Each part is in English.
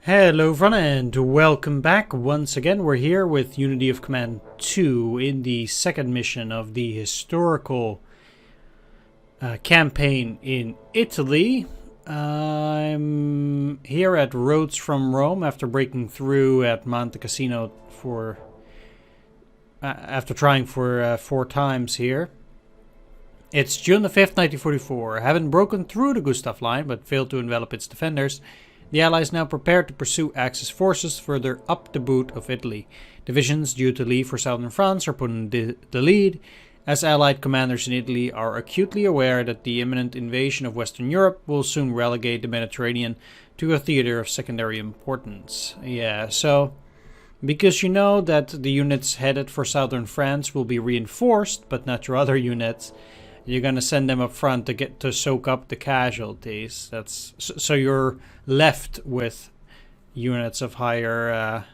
Hello everyone and welcome back. Once again we're here with Unity of Command 2 in the second mission of the historical campaign in Italy. I'm here at Roads from Rome after breaking through at Monte Cassino for after trying for 4 times here. It's June the 5th, 1944. Having broken through the Gustav Line but failed to envelop its defenders, the Allies now prepared to pursue Axis forces further up the boot of Italy. Divisions due to leave for southern France are put in the lead, as Allied commanders in Italy are acutely aware that the imminent invasion of Western Europe will soon relegate the Mediterranean to a theater of secondary importance. Yeah, so because you know that the units headed for southern France will be reinforced, but not your other units, you're gonna send them up front to get to soak up the casualties. That's so you're left with units of higher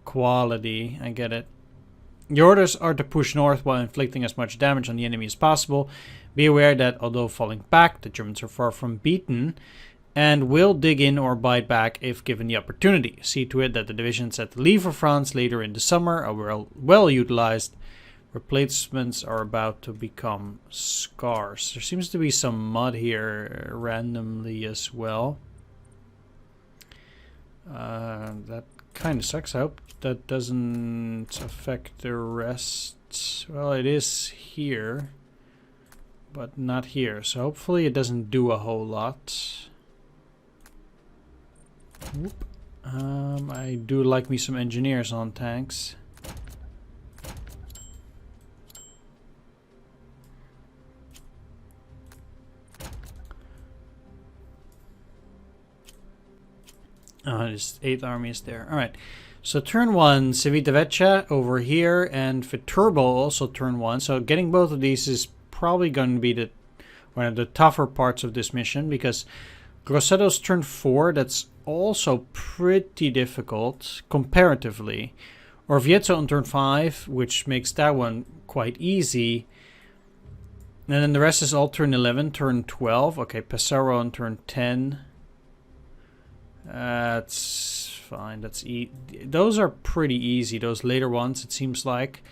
quality. I get it. Your orders are to push north while inflicting as much damage on the enemy as possible. Be aware that although falling back, the Germans are far from beaten and will dig in or bite back if given the opportunity. See to it that the divisions that leave for France later in the summer are well utilized. Replacements are about to become scarce. There seems to be some mud here randomly as well. That kind of sucks. I hope that doesn't affect the rest. Well, it is here, but not here. So hopefully it doesn't do a whole lot. Whoop. I do like me some engineers on tanks. There's 8 armies there. Alright, so turn 1, Civitavecchia over here, and Viterbo also turn 1. So getting both of these is probably going to be one of the tougher parts of this mission, because Grosseto's turn 4, that's also pretty difficult, comparatively. Orvieto on turn 5, which makes that one quite easy. And then the rest is all turn 11, turn 12. Okay, Pesaro on turn 10. That's fine. Those are pretty easy. Those later ones, it seems like.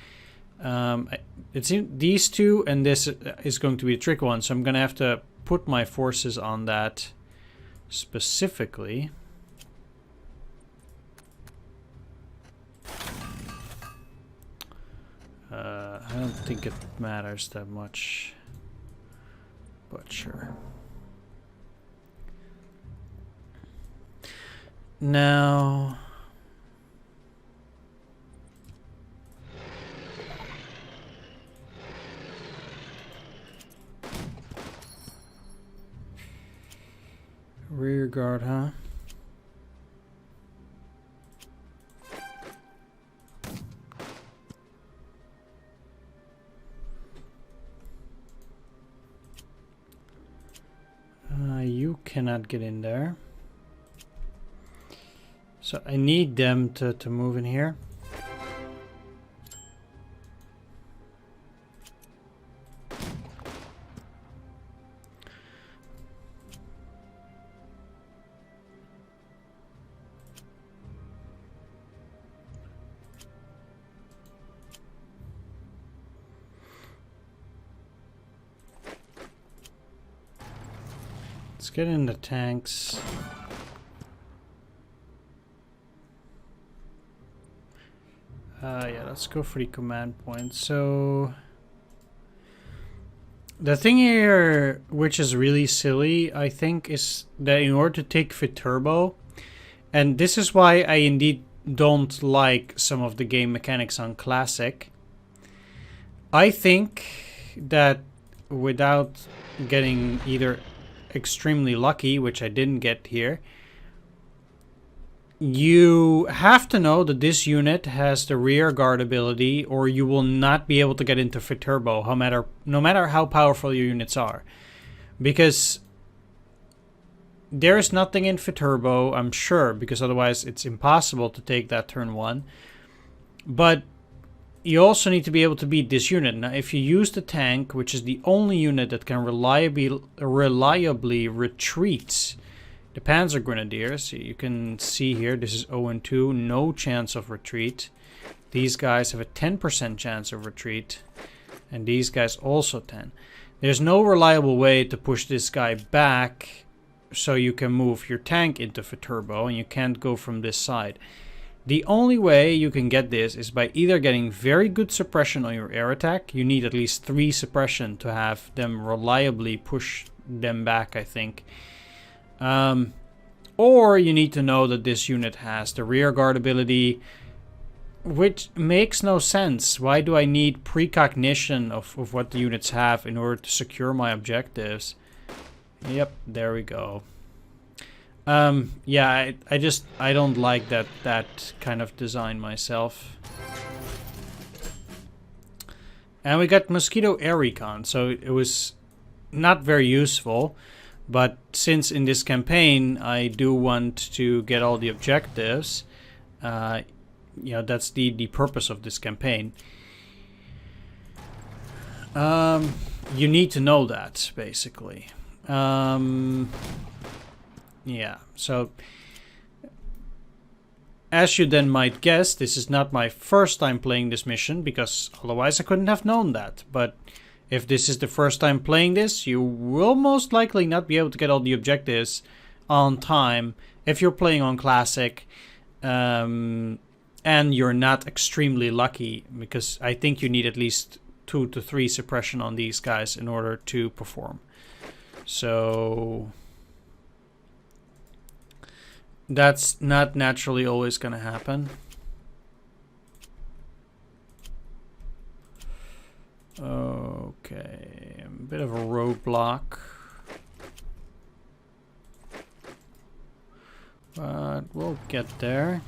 It seems these two and this is going to be a trick one, so I'm gonna have to put my forces on that specifically. I don't think it matters that much, but sure. Now, rear guard, huh? You cannot get in there. So I need them to move in here. Let's get in the tanks. Yeah, let's go for the command point. So the thing here, which is really silly, I think, is that in order to take Viterbo, and this is why I indeed don't like some of the game mechanics on Classic, I think that without getting either extremely lucky, which I didn't get here, you have to know that this unit has the rear guard ability, or you will not be able to get into Viterbo, no matter how powerful your units are. Because there's nothing in Viterbo, I'm sure, because otherwise it's impossible to take that turn 1. But you also need to be able to beat this unit. Now, if you use the tank, which is the only unit that can reliably retreat The Panzer Grenadiers, you can see here, this is 0 and 2, no chance of retreat. These guys have a 10% chance of retreat. And these guys also 10. There's no reliable way to push this guy back so you can move your tank into Viterbo, and you can't go from this side. The only way you can get this is by either getting very good suppression on your air attack. You need at least 3 suppression to have them reliably push them back, I think. Or you need to know that this unit has the rear guard ability, which makes no sense. Why do I need precognition of what the units have in order to secure my objectives? Yep, there we go. Yeah, I don't like that kind of design myself. And we got Mosquito Air Recon, so it was not very useful. But since in this campaign I do want to get all the objectives, you know, that's the purpose of this campaign. You need to know that, basically. Yeah, so as you then might guess, this is not my first time playing this mission, because otherwise I couldn't have known that. But if this is the first time playing this, you will most likely not be able to get all the objectives on time if you're playing on Classic, and you're not extremely lucky, because I think you need at least 2 to 3 suppression on these guys in order to perform. So that's not naturally always going to happen. Okay, a bit of a roadblock. But we'll get there.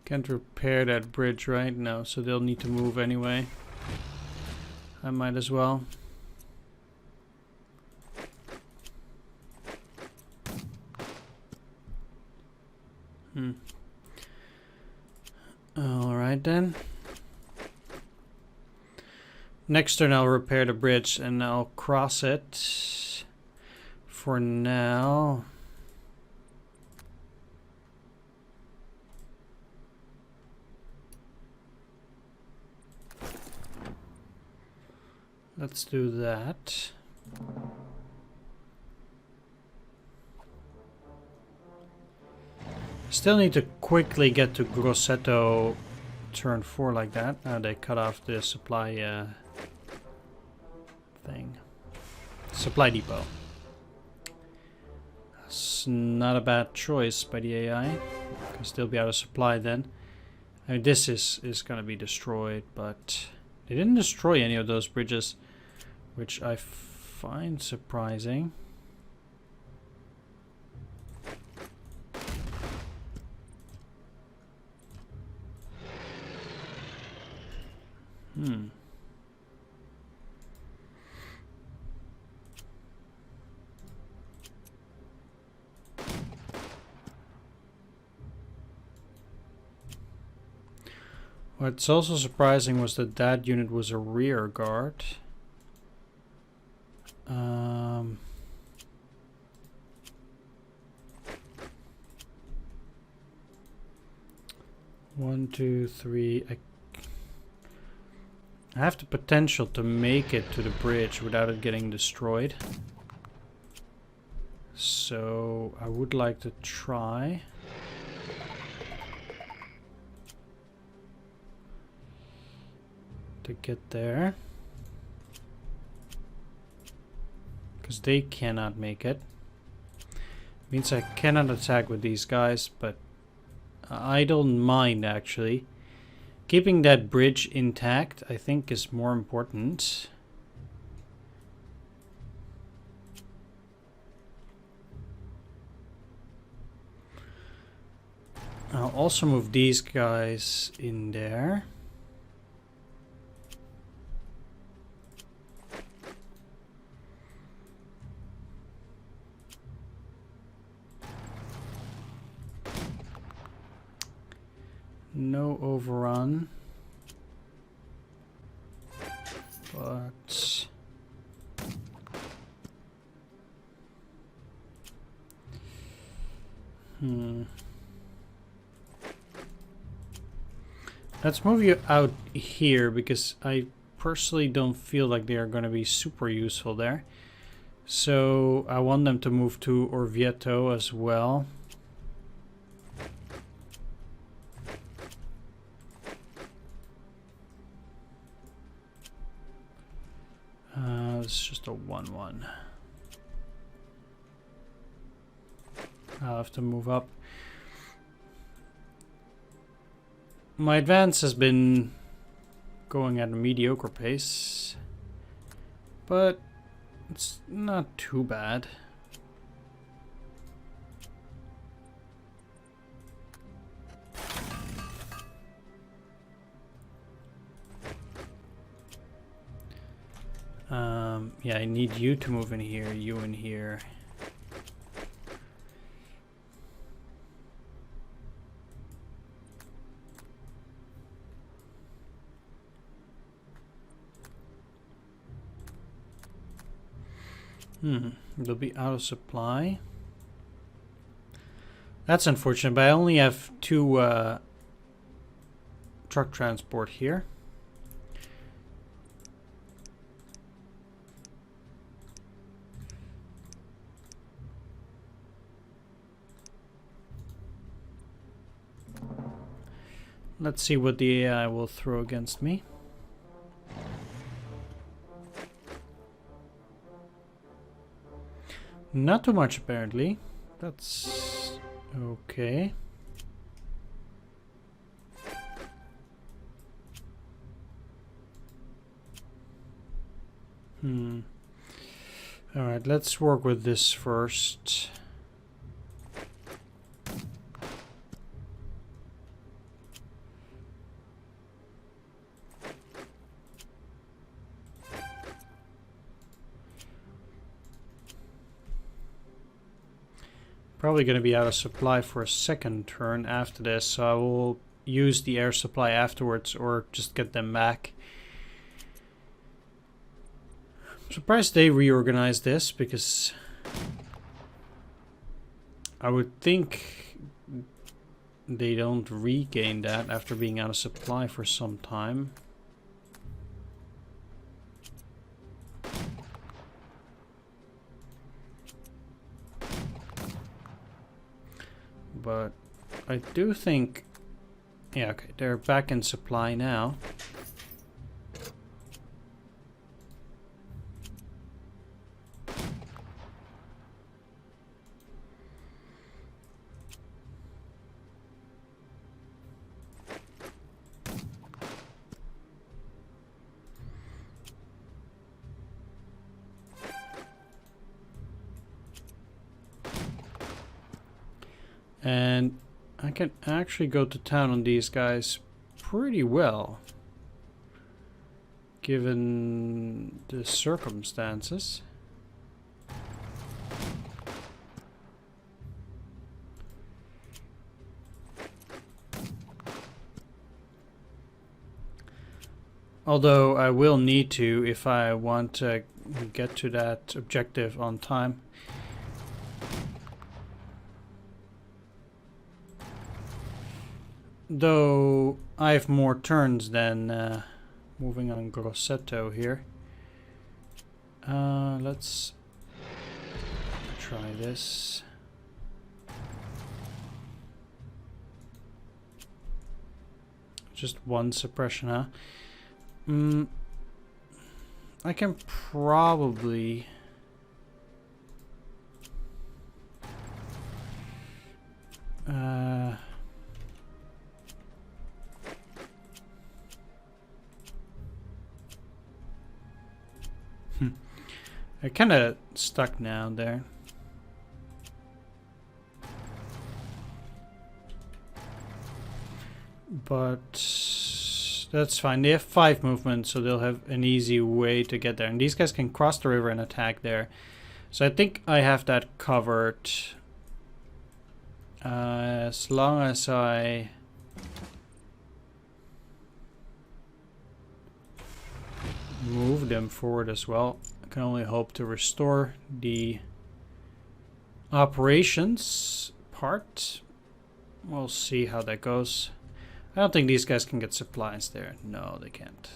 Can't repair that bridge right now, so they'll need to move anyway. I might as well. Alright then. Next turn I'll repair the bridge and I'll cross it. For now. Let's do that. Still need to quickly get to Grosseto turn 4 like that. Now they cut off the supply thing. Supply depot. It's not a bad choice by the AI. Can still be out of supply then. I mean, this is gonna be destroyed, but they didn't destroy any of those bridges, which I find surprising. What's also surprising was that that unit was a rear guard. 1, 2, 3. I have the potential to make it to the bridge without it getting destroyed. So I would like to try. To get there. Because they cannot make it. Means I cannot attack with these guys, but I don't mind actually. Keeping that bridge intact, I think, is more important. I'll also move these guys in there. No overrun. but let's move you out here because I personally don't feel like they are going to be super useful there. So I want them to move to Orvieto as well. It's just a 1-1. I'll have to move up. My advance has been going at a mediocre pace, but it's not too bad. Yeah, I need you to move in here, you in here. They'll be out of supply. That's unfortunate, but I only have 2 truck transport here. Let's see what the AI will throw against me. Not too much, apparently. That's okay. Alright, let's work with this first. Probably going to be out of supply for a second turn after this, so I will use the air supply afterwards or just get them back. I'm surprised they reorganized this, because I would think they don't regain that after being out of supply for some time. But I do think, yeah, okay, they're back in supply now. And I can actually go to town on these guys pretty well, given the circumstances. Although I will need to if I want to get to that objective on time. Though I have more turns than moving on Grosseto here. Let's try this. Just 1 suppression, huh? I can probably... I kind of stuck now there. But that's fine. They have 5 movements, so they'll have an easy way to get there. And these guys can cross the river and attack there. So I think I have that covered. As long as I... move them forward as well. I can only hope to restore the operations part. We'll see how that goes. I don't think these guys can get supplies there. No, they can't.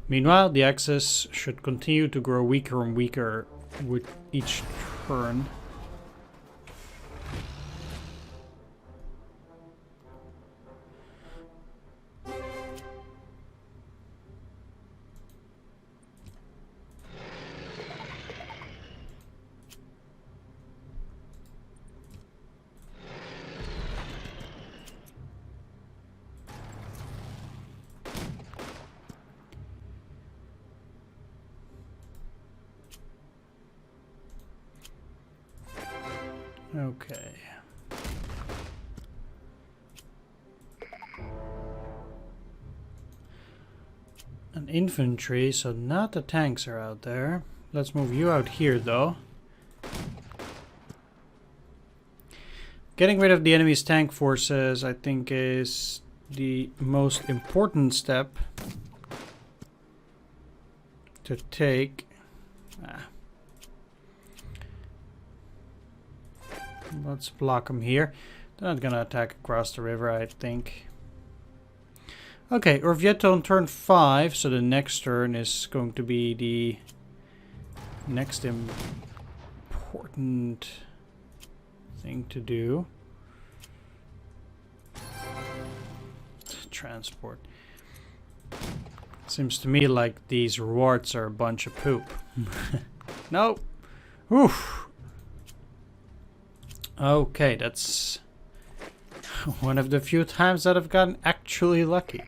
Meanwhile, the Axis should continue to grow weaker and weaker with each turn. Okay. An infantry, so not the tanks are out there. Let's move you out here though. Getting rid of the enemy's tank forces, I think, is the most important step to take. Let's block them here. They're not gonna attack across the river, I think. Okay, Orvieto on turn 5, so the next turn is going to be the next important thing to do. Transport. Seems to me like these rewards are a bunch of poop. No! Oof! Okay, that's one of the few times that I've gotten actually lucky.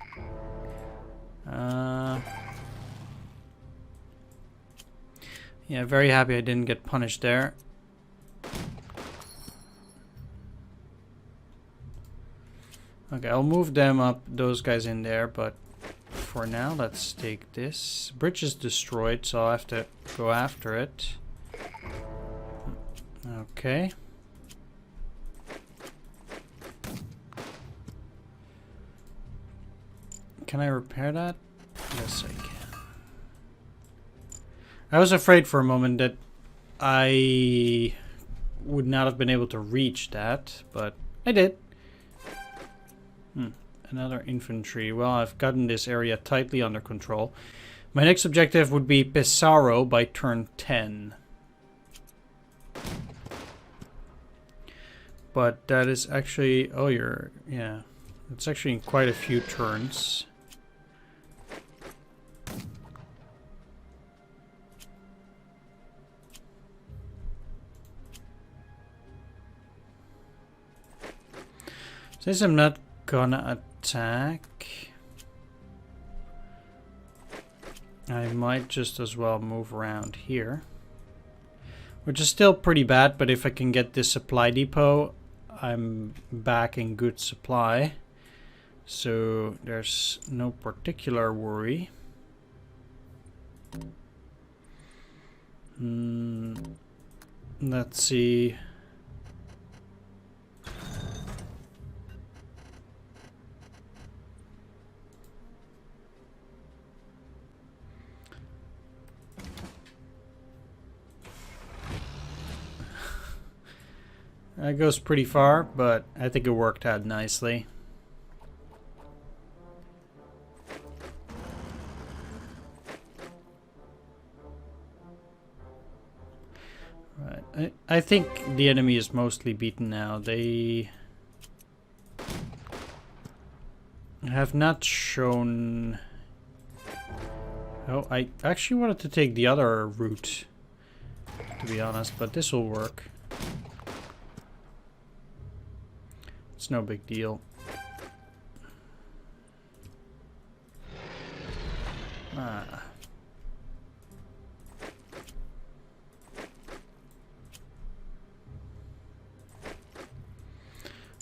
Yeah, very happy I didn't get punished there. Okay, I'll move them up, those guys in there, but for now, let's take this. Bridge is destroyed, so I'll have to go after it. Okay. Can I repair that? Yes, I can. I was afraid for a moment that I would not have been able to reach that, but I did. Another infantry. Well, I've gotten this area tightly under control. My next objective would be Pesaro by turn 10. But that is actually... Oh, yeah. It's actually in quite a few turns. Since I'm not gonna attack, I might just as well move around here. Which is still pretty bad, but if I can get this supply depot, I'm back in good supply. So there's no particular worry. Let's see. That goes pretty far, but I think it worked out nicely. Right. I think the enemy is mostly beaten now. They have not shown... Oh, I actually wanted to take the other route, to be honest, but this will work. It's no big deal.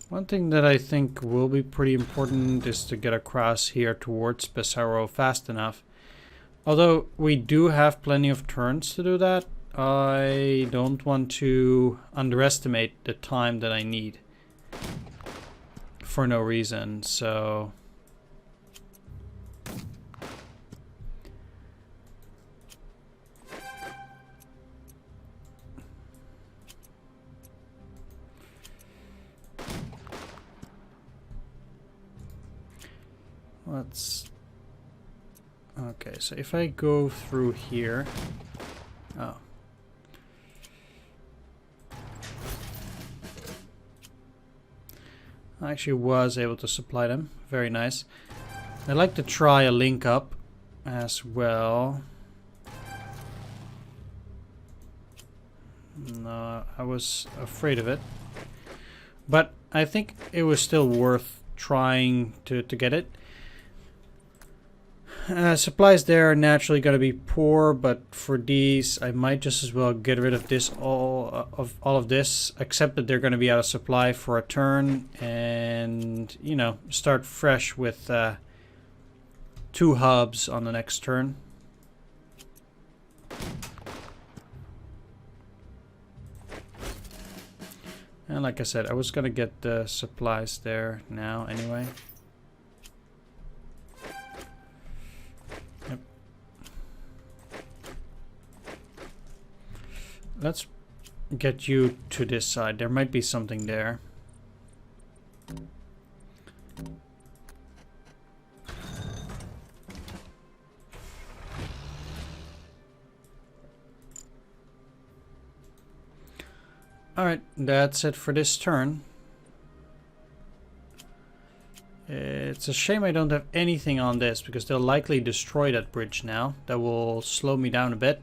One thing that I think will be pretty important is to get across here towards Pesaro fast enough Although we do have plenty of turns to do that, I don't want to underestimate the time that I need for no reason, so... Let's... Okay, so if I go through here... Oh. I actually was able to supply them. Very nice. I'd like to try a link up as well. No, I was afraid of it. But I think it was still worth trying to get it. Supplies there are naturally going to be poor, but for these I might just as well get rid of this all of this, except that they're going to be out of supply for a turn, and you know, start fresh with 2 hubs on the next turn. And like I said, I was going to get the supplies there now anyway. Let's get you to this side. There might be something there. Alright, that's it for this turn. It's a shame I don't have anything on this, because they'll likely destroy that bridge now. That will slow me down a bit.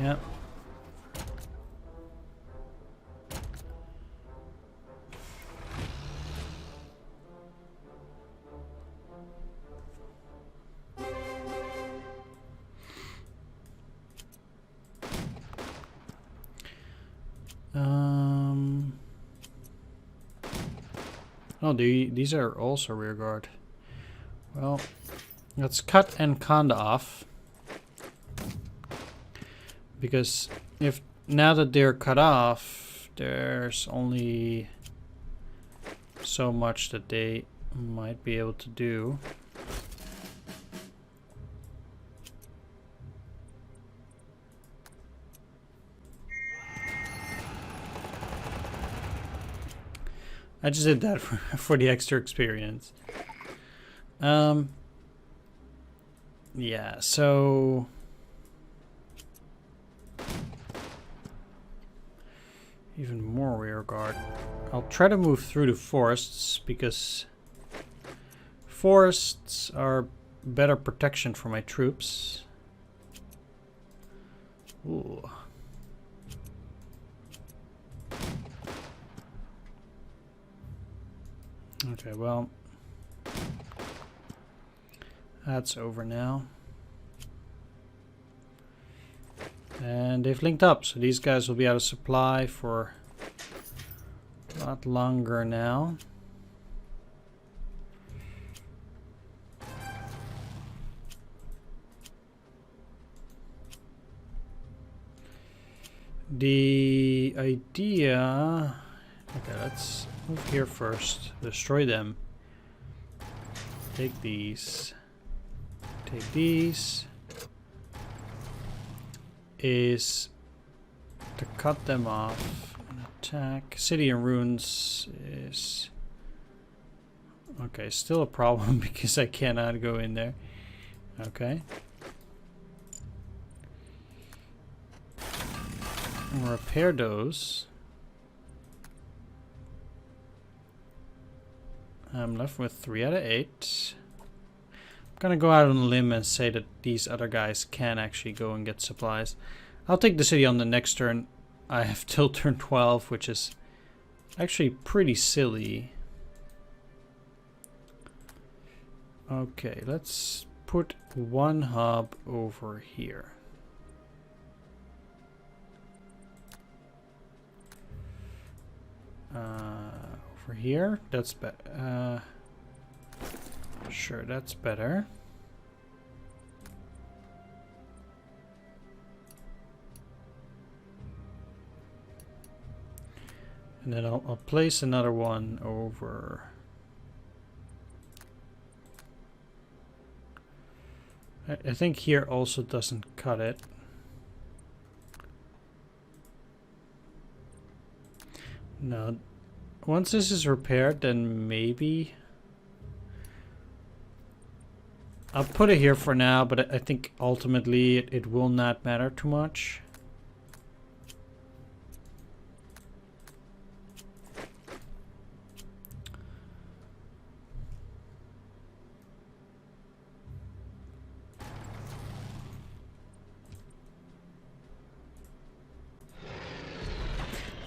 Yep. Oh, these are also rear guard. Well, let's cut Enconda off. Because if now that they're cut off, there's only so much that they might be able to do. I just did that for the extra experience. Yeah, so... Even more rear guard. I'll try to move through the forests, because forests are better protection for my troops. Ooh. Okay, well, that's over now. And they've linked up, so these guys will be out of supply for a lot longer now. The idea... Okay, let's move here first. Destroy them. Take these. Take these. Is to cut them off and attack. City in Ruins is... Okay, still a problem because I cannot go in there. Okay. Repair those. I'm left with 3 out of 8. I'm gonna go out on a limb and say that these other guys can actually go and get supplies. I'll take the city on the next turn. I have till turn 12, which is actually pretty silly. Okay, let's put 1 hub over here. over here. That's better. Sure, that's better. And then I'll place another one over. I think here also doesn't cut it. No. Once this is repaired, then maybe I'll put it here for now, but I think ultimately it will not matter too much.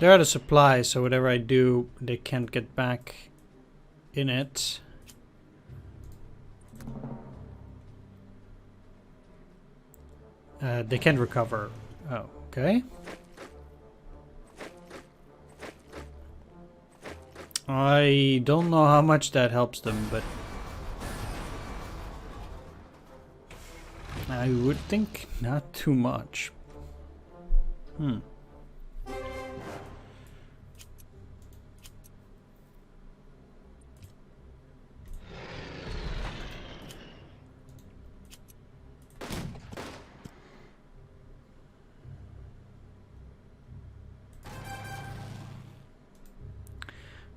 They're out of supply, so whatever I do, they can't get back in it. They can't recover. Oh, okay. I don't know how much that helps them, but I would think not too much.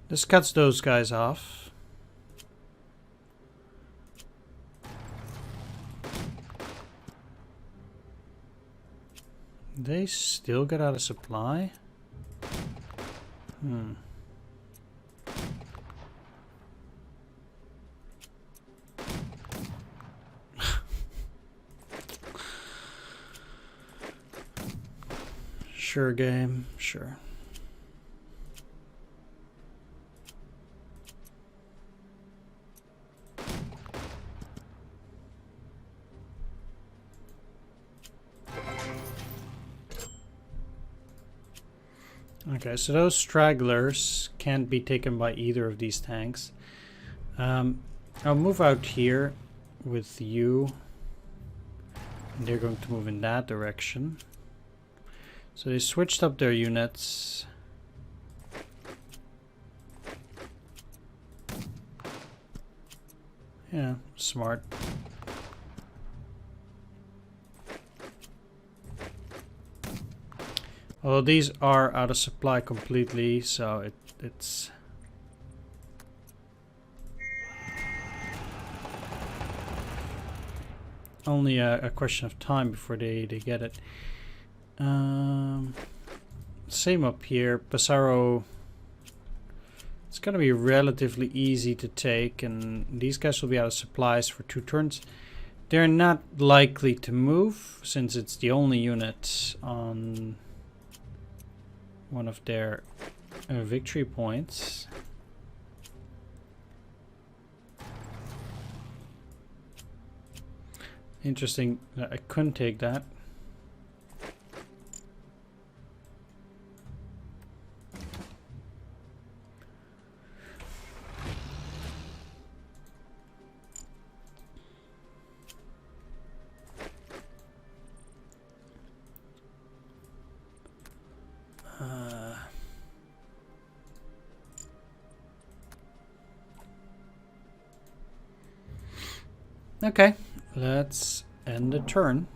This cuts those guys off. They still get out of supply? Sure, game. Sure. Okay, so those stragglers can't be taken by either of these tanks. I'll move out here with you. They're going to move in that direction. So they switched up their units. Yeah, smart. Well, these are out of supply completely, so it's only a question of time before they get it. Same up here. Pissarro, it's gonna be relatively easy to take, and these guys will be out of supplies for 2 turns. They're not likely to move since it's the only unit on one of their victory points. Interesting that I couldn't take that. Okay, let's end the turn.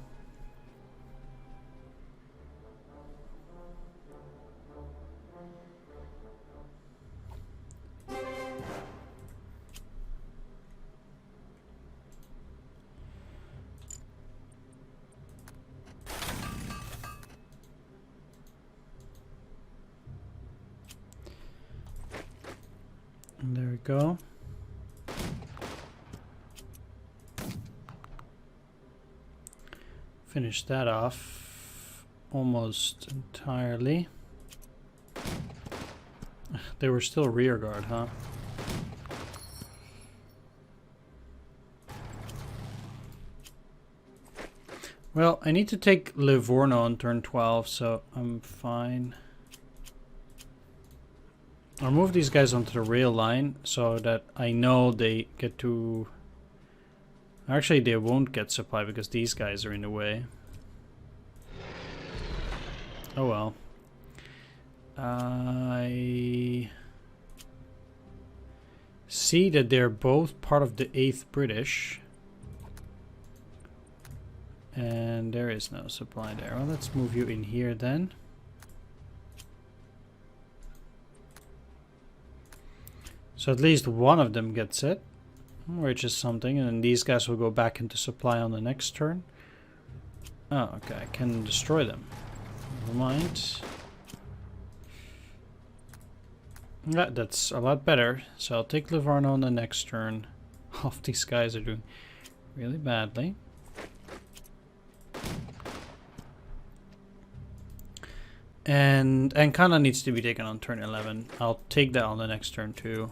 And there we go. Finish that off almost entirely. They were still rear guard, huh? Well, I need to take Livorno on turn 12, so I'm fine. I'll move these guys onto the rail line so that I know they get to... Actually, they won't get supply because these guys are in the way. Oh well. I see that they're both part of the 8th British. And there is no supply there. Well, let's move you in here then. So at least one of them gets it, which is something. And then these guys will go back into supply on the next turn. Oh, okay. I can destroy them. Never mind. Yeah, that's a lot better. So I'll take Livorno on the next turn. Half these guys are doing really badly. And Ancona needs to be taken on turn 11. I'll take that on the next turn too.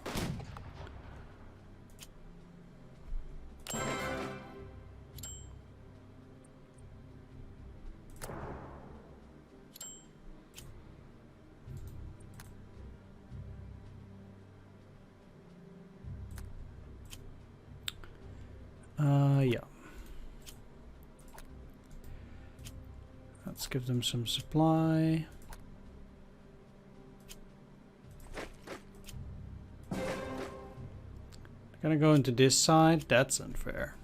Yeah. Let's give them some supply. Gonna go into this side. That's unfair.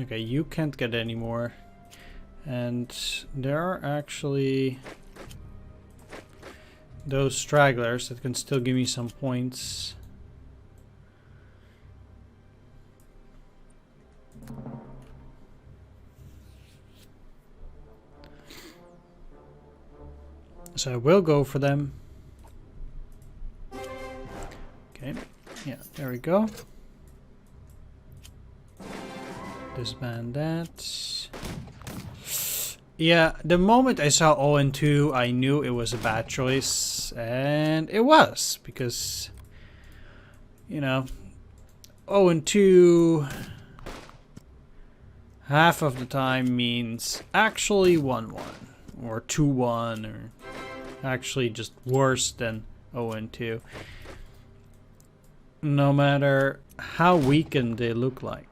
Okay, you can't get any more. And there are actually those stragglers that can still give me some points. So I will go for them. Okay, yeah, there we go. Disband that. Yeah, the moment I saw 0-2, I knew it was a bad choice, and it was, because, you know, 0-2 half of the time means actually 1-1, or 2-1, or actually just worse than 0-2, no matter how weakened they look like.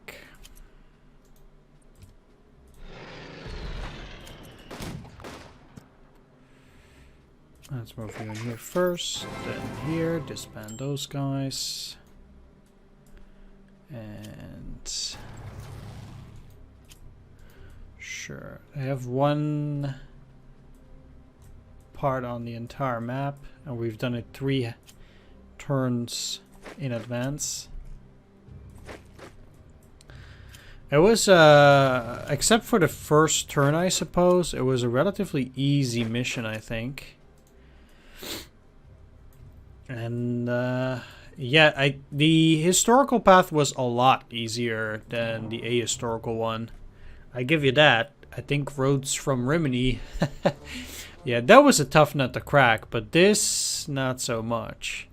Let's move you in here first, then here, disband those guys. And sure, I have one part on the entire map, and we've done it 3 turns in advance. It was, except for the first turn, I suppose, it was a relatively easy mission, I think. And yeah, the historical path was a lot easier than the ahistorical one. I give you that. I think roads from Rimini, yeah, that was a tough nut to crack, but this, not so much.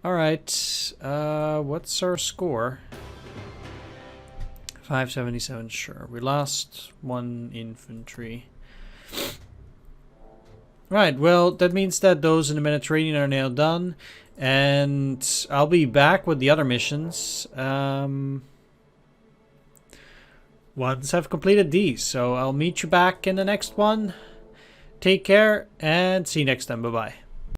Alright, what's our score? 577, sure. We lost 1 infantry. Right, well, that means that those in the Mediterranean are now done, and I'll be back with the other missions once I've completed these. So I'll meet you back in the next one. Take care, and see you next time. Bye-bye.